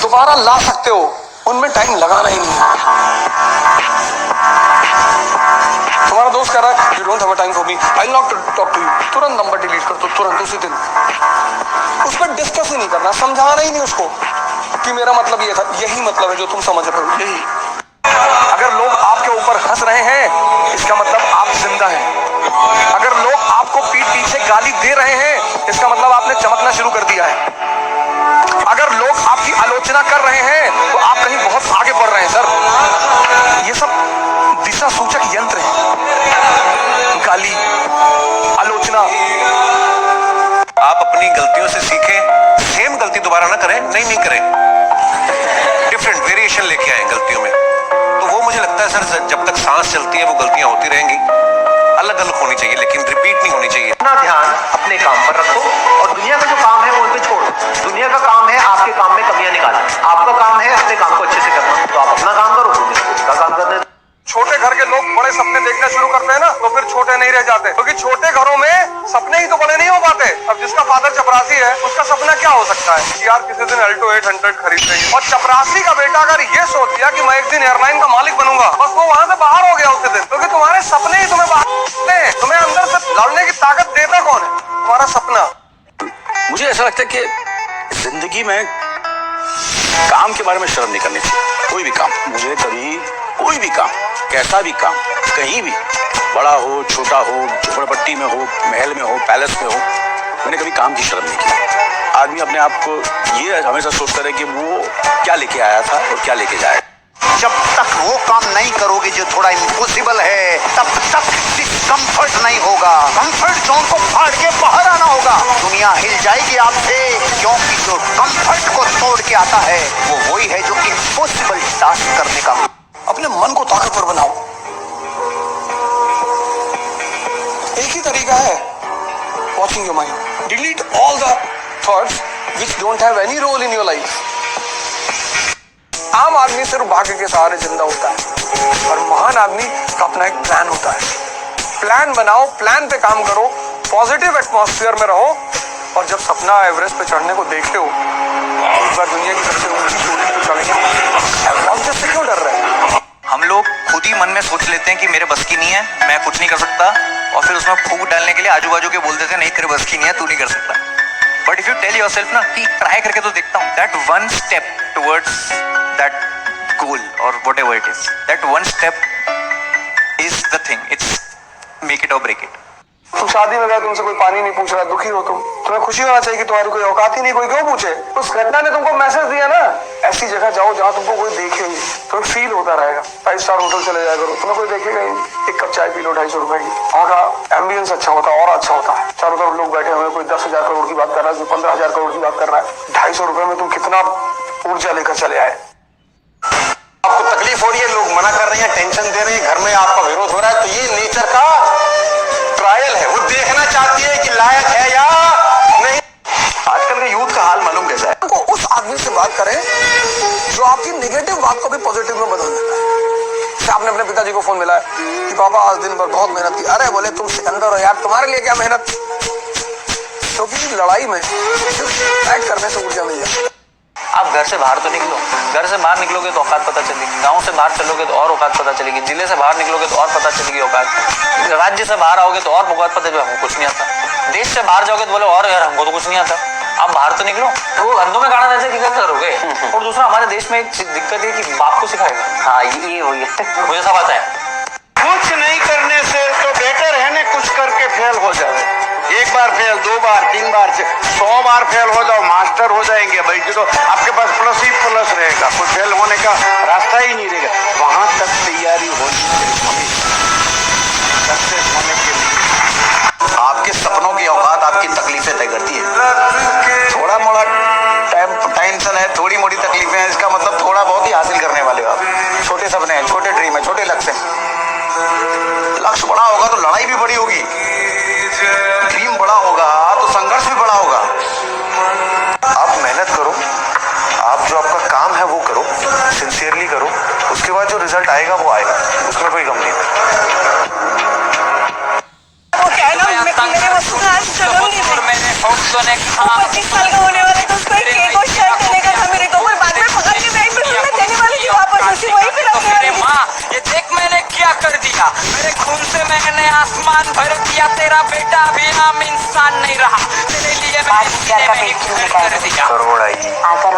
दोबारा ला सकते हो, उनमें टाइम लगाना ही नहीं है। तुम्हारा दोस्त कह रहा है you don't have a time for me, I will not talk to you, तुरंत नंबर डिलीट कर दो, तुरंत उसी दिन। उस पर डिस्कस ही नहीं करना, समझाना ही नहीं उसको कि मेरा मतलब ये था, यही मतलब है जो तुम समझ रहे हो, यही। अगर लोग आपके ऊपर हंस रहे हैं इसका मतलब आप जिंदा हैं। अगर लोग आपको पीठ पीछे गाली दे रहे हैं इसका मतलब आपने चमकना शुरू कर दिया है। अगर लोग आपकी आलोचना कर रहे हैं तो आप कहीं बहुत आगे बढ़ रहे हैं सर। ये सब दिशा सूचक यंत्र हैं। गाली, आलोचना। आप अपनी गलतियों से सीखें, सेम गलती दोबारा ना करें, नहीं करें, डिफरेंट वेरिएशन लेके आए गलतियों में। तो वो मुझे लगता है सर, जब तक सांस चलती है वो गलतियां होती रहेंगी, अलग अलग होनी चाहिए लेकिन रिपीट नहीं होनी चाहिए। अपना ध्यान अपने काम पर रखो और दुनिया का जो काम है वो उन पे छोड़ो। दुनिया का काम है आपके काम में कमियां निकालना, आपका काम है अपने काम को अच्छे से करना। तो आप अपना काम करो, दुनिया को उसका काम करने दो। छोटे घर के लोग बड़े सपने देखना शुरू करते हैं ना तो फिर छोटे नहीं रह जाते, क्योंकि छोटे घरों में सपने ही तो बड़े नहीं हो पाते। अब जिसका फादर चपरासी है उसका सपना क्या हो सकता है कि यार किसी दिन अल्टो 800 खरीद लेंगे। और चपरासी का बेटा अगर ये सोच लिया कि मैं एक दिन एयरलाइन का मालिक बनूंगा, बस वो वहां से बाहर हो गया उसी दिन, क्योंकि तुम्हारे सपने ही तुम्हें बाहर, तुम्हें अंदर से लड़ने की ताकत देता कौन है? तुम्हारा सपना। मुझे ऐसा लगता है कि जिंदगी में काम के बारे में शर्म नहीं करनी चाहिए। कोई भी काम, मुझे कभी कोई भी काम, कैसा भी काम, कहीं भी, बड़ा हो छोटा हो, झोपड़पट्टी में हो, महल में हो, पैलेस में हो, मैंने कभी काम की शर्म नहीं की। आदमी अपने आप को ये हमेशा सोचता रहे कि वो क्या लेके आया था और क्या लेके जाएगा। जब तक वो काम नहीं करोगे जो थोड़ा इम्पॉसिबल है, तब तक डिस्कम्फर्ट नहीं होगा। कंफर्ट जोन को फाड़ के बाहर आना होगा। दुनिया हिल जाएगी आपसे, क्योंकि जो कंफर्ट को तोड़ के आता है वो वही है जो इम्पॉसिबल टास्क करने का। अपने मन को ताकतवर बनाओ। एक ही तरीका है, watching your mind. Delete all the thoughts which don't have any role in your life. आम आदमी सिर्फ भाग्य के सहारे जिंदा होता है और महान आदमी का अपना एक प्लान होता है। प्लान बनाओ, प्लान पे काम करो, पॉजिटिव एटमॉस्फेयर में रहो, और जब सपना एवरेस्ट पे चढ़ने को देखे हो, एक बार दुनिया की सबसे ऊंची चोटी पे चढ़ेंगे, से क्यों डर रहे हैं? हम लोग खुद ही मन में सोच लेते हैं कि मेरे बस की नहीं है, मैं कुछ नहीं कर सकता, और फिर उसमें फूंक डालने के लिए आजू बाजू के बोल देते हैं नहीं तेरे बस की नहीं है, तू नहीं कर सकता। But if you tell yourself ना कि ट्राई करके तो देखता हूँ, that one step towards that goal और whatever it is, that one step is the thing, it's make it और ब्रेक इट। तुम शादी में गए, तुमसे कोई पानी नहीं पूछ रहा, दुखी हो तुम, तुम्हें खुशी होना चाहिए कि तुम्हारी कोई औकात ही नहीं, कोई क्यों पूछे? उस घटना ने तुमको मैसेज दिया ना। ऐसी जगह जाओ जहां तुमको कोई देखे ही, तुम्हें फील होता रहेगा। 5 स्टार होटल चले जाया करो, तुम्हें कोई देखेगा ही नहीं। एक कप चाय पी लो 250 रुपए की, वहाँ का एम्बियंस अच्छा होता है और अच्छा होता है। चारों तरफ लोग बैठे हुए, कोई 10,000 करोड़ की बात कर रहा है, कोई 15,000 करोड़ की बात कर रहा है। 250 रुपए में तुम कितना ऊर्जा लेकर चले आए। आपको तकलीफ हो रही है, लोग मना कर रहे हैं, टेंशन दे रहे हैं, घर में आपका विरोध हो रहा है, तो ये नेचर का ट्रायल है। वो देखना चाहती है कि लायक है या नहीं। आजकल के यूथ का हाल मालूम कैसा है? तो उस आदमी से बात करें जो आपकी नेगेटिव बात को भी पॉजिटिव में बदल देता है। आपने अपने पिताजी को फोन मिलाया कि पापा आज दिन भर बहुत मेहनत की। अरे बोले तुम सिकंदर हो यार, तुम्हारे लिए क्या मेहनत, क्योंकि लड़ाई में फाइट करने से ऊर्जा मिल जाती है। आप घर से बाहर तो निकलो, घर से बाहर निकलोगे तो औकात पता चलेगी, गांव से बाहर चलोगे तो और औकात पता चलेगी, जिले से बाहर निकलोगे तो और पता चलेगी औकात, राज्य से बाहर आओगे तो और औकात पता चलेगी हमको कुछ नहीं आता, देश से बाहर जाओगे तो बोले और यार हमको तो कुछ नहीं आता। आप बाहर तो निकलो, वो अंधों में गाना रहता है कि क्या करोगे। और दूसरा हमारे देश में एक दिक्कत है कि बाप को सिखाएगा, हाँ ये वही है, मुझे सब आता है। कुछ नहीं करने से तो बेटर है ना कुछ करके फेल हो जाए। एक बार फेल, 2 बार, 3 बार, 100 बार फेल हो जाओ, मास्टर हो जाएंगे भाई। तो आपके पास प्लस ही प्लस रहेगा, कोई फेल होने का रास्ता ही नहीं रहेगा। वहां तक तैयारी होनी चाहिए सक्सेस होने के लिए। आपके सपनों की औकात आपकी तकलीफें तय करती है। थोड़ा मोड़ा टेंशन है, थोड़ी मोटी तकलीफें हैं, इसका मतलब थोड़ा बहुत ही हासिल करने वाले हो आप। छोटे सपने हैं, छोटे ड्रीम है, छोटे लक्ष्य हैं। लक्ष्य बड़ा होगा तो लड़ाई भी बड़ी होगी, ड्रीम बड़ा होगा तो संघर्ष भी बड़ा होगा। आप मेहनत करो, आप जो आपका काम है वो करो, सिंसियरली करो, उसके बाद जो रिजल्ट आएगा वो आएगा, उसमें कोई गम नहीं। वो क्या है ना, मेरे बच्चों का आज जन्मदिन है, 25 साल का होने वाला है, तो उसको एक केक और शर्ट देने का था मेरे को। कोई बाद में मैंने आसमान भर दिया, तेरा बेटा भी आम इंसान नहीं रहा, तेरे लिए मैंने 5,000 का सीने में पेट क्यों घर निकाल कर दिया। करोड़ आई आकर